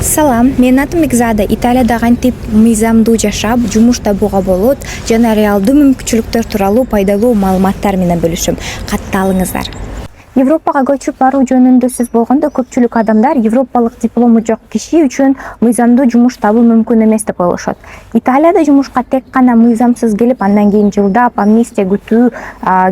Салам, менин атым Мигзада. Италияда кантип мыйзамдуу жашап, жумуш табууга болот жана реалдуу мүмкүнчүлүктөр тууралуу пайдалуу маалыматтар менен бөлүшөм. Катталыңыздар. Европага көчүп баруу жөнүндө сөз болгондо көпчүлүк адамдар европалык диплому жок киши үчүн мыйзамдуу жумуш табуу мүмкүн эмес деп ойлошот. Италияда жумушка тек гана мыйзамсыз келип, андан кийин жылдап амнистия күтүү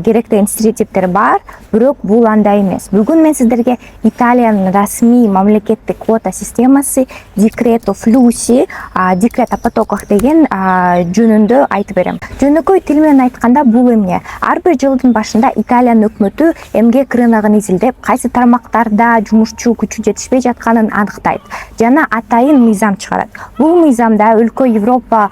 керек деген стереотиптер бар, бирок бул андай эмес. Бүгүн мен сиздерге Италиянын расмий мамлекеттик квота системасы Decreto Flussi, Decreto a потоках деген жөнүндө айтып берем. Жөнөкөй тил менен айтканда бул эмне? Ар бир жылдын башында Италиянын өкмөтү эмгек рыногун изилдеп, кайсы тармактарда жумушчу күчү жетишпей жатканын аныктайт жана атайын мыйзам чыгарат. Бул мыйзамда өлкө Европа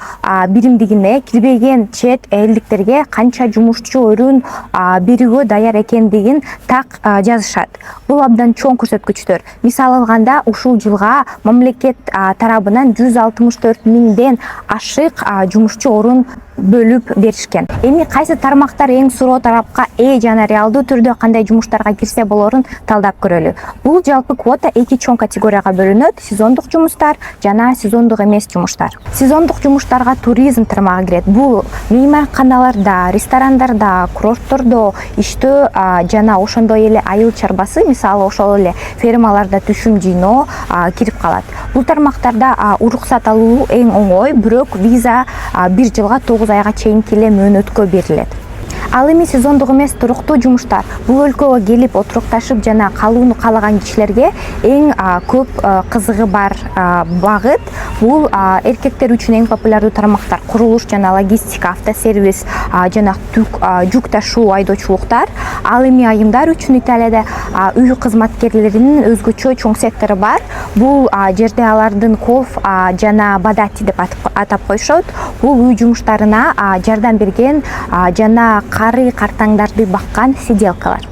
биримдигине кирбеген чет элдиктерге канча жумушчу өрүн берүүгө даяр экендигин так жазышат. Бул абдан чоң көрсөткүчтөр. Мисал алганда, ушул жылга мамлекет тарабынан 164 миңден ашык жумушчу орун бөлүп беришкен. Эми кайсы тармактар эң суроо тарапка жана реалдуу түрдө кандай жумуштарга кирсе болорун талдап көрөлү. Бул жалпы квота эки чоң категорияга бөлүнөт: сезондук жумуштар жана сезондук эмес жумуштар. Сезондук жумуштарга туризм тармагы кирет. Бул мейманканаларда, ресторандарда, курорттордо иштөө жана ошондой эле айыл чарбасы, мисалы ошол эле фермаларда түшүм жыйноо кирип калат. Бул тармактарда уруксат алуу эң оңой, бирок виза 1 жылга 9 айга чейинки эле мөөнөткө берилет. Ал эми сезондук эмес туруктуу жумуштар. Бул өлкөгө келип отурукташып жана калууну каалаган кишилерге эң көп кызыгы бар багыт. Бул эркектер үчүн эң популярдуу тармактар: курулуш жана логистика, автосервис жана жүк ташуу айдоочулуктар. Ал эми айымдар үчүн Италияда үй кызматкерлеринин өзгөчө чоң сектору бар. Бул жерде алардын колф жана бадати деп атап коюшот. Бул үй жумуштарына жардам берген жана кары картаңдарды баккан сиделкалар.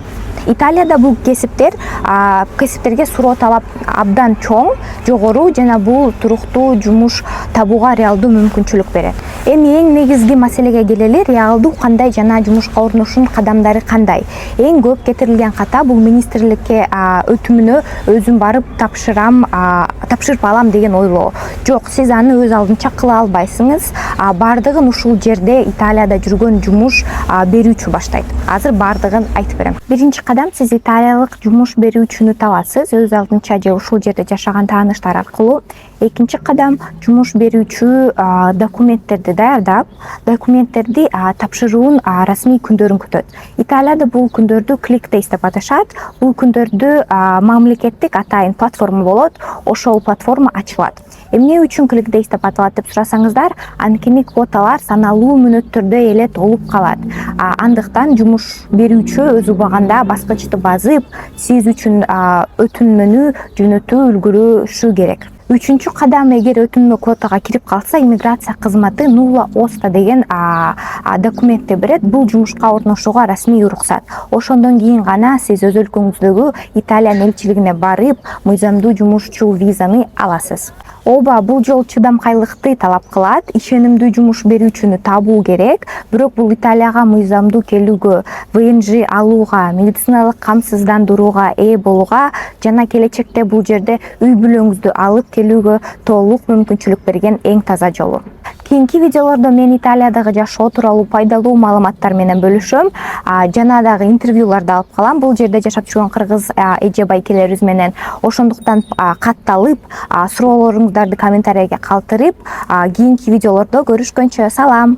Италияда бул кесиптерге суроо талап абдан чоң, жогору жана бул туруктуу жумуш табууга реалдуу мүмкүнчүлүк берет. Эми эң негизги маселеге келели: реалдуу кандай жана жумушка орношуунун кадамдары кандай? Эң көп кетирилген ката бул министрликке өтүмүнө өзүм барып тапшырып алам деген ойлоо. Жок, сиз аны өз алдынча кыла албайсыңыз. Бардыгын ушул жерде Италияда жүргөн жумуш берүүчү баштайт. Азыр бардыгын айтып берем. Биринчи кадам: сиз италиялык жумуш берүүчүнү табасыз өз алдынча же ушул жерде жашаган тааныштар аркылуу. Экинчи кадам: жумуш берүүчү документтерди даярдап, документтерди тапшыруунун расмий күндөрүн күтөт. Италияда бул күндөрдү click days деп аташат. Бул күндөрдү мамлекеттик атайын платформа болот. Ошол платформа ачылат. Эмне үчүн click days деп аталат деп сурасаңыздар, анткени квоталар саналуу мүнөттөрдө эле толуп калат. Андыктан жумуш берүүчү өз убагында баскычты басып, сиз үчүн өтүнмөнү жөнөтүү үлгүрүшү керек. Үчүнчү кадам: эгер өтүнмө квотага кирип калса, иммиграция кызматы nulla osta деген документти берет. Бул жумушка орношууга расмий уруксат. Ошондон кийин гана сиз өз өлкөңүздөгү Италиянын элчилигине барып, мыйзамдуу жумушчу визаны аласыз. Ооба, бул жол чыдамкайлыкты талап кылат. Ишенимдүү жумуш берүүчүнү табуу керек. Бирок бул Италияга мыйзамдуу келүүгө, ВНЖ алууга, медициналык камсыздандырууга болууга жана келечекте бул жерде үй бүлөңүздү алып келүүгө толук мүмкүнчүлүк берген эң таза жолу. Кийинки видеолордо мен Италиядагы жашоо тууралуу пайдалуу маалыматтар менен бөлүшөм. Жана дагы интервьюларды алып калам. Бул жерде жашап жүргөн кыргыз эже байкелерибиз менен. Ошондуктан катталып, суроолоруңуздарды комментарийге калтырып, кийинки видеолордо көрүшкөнчө салам.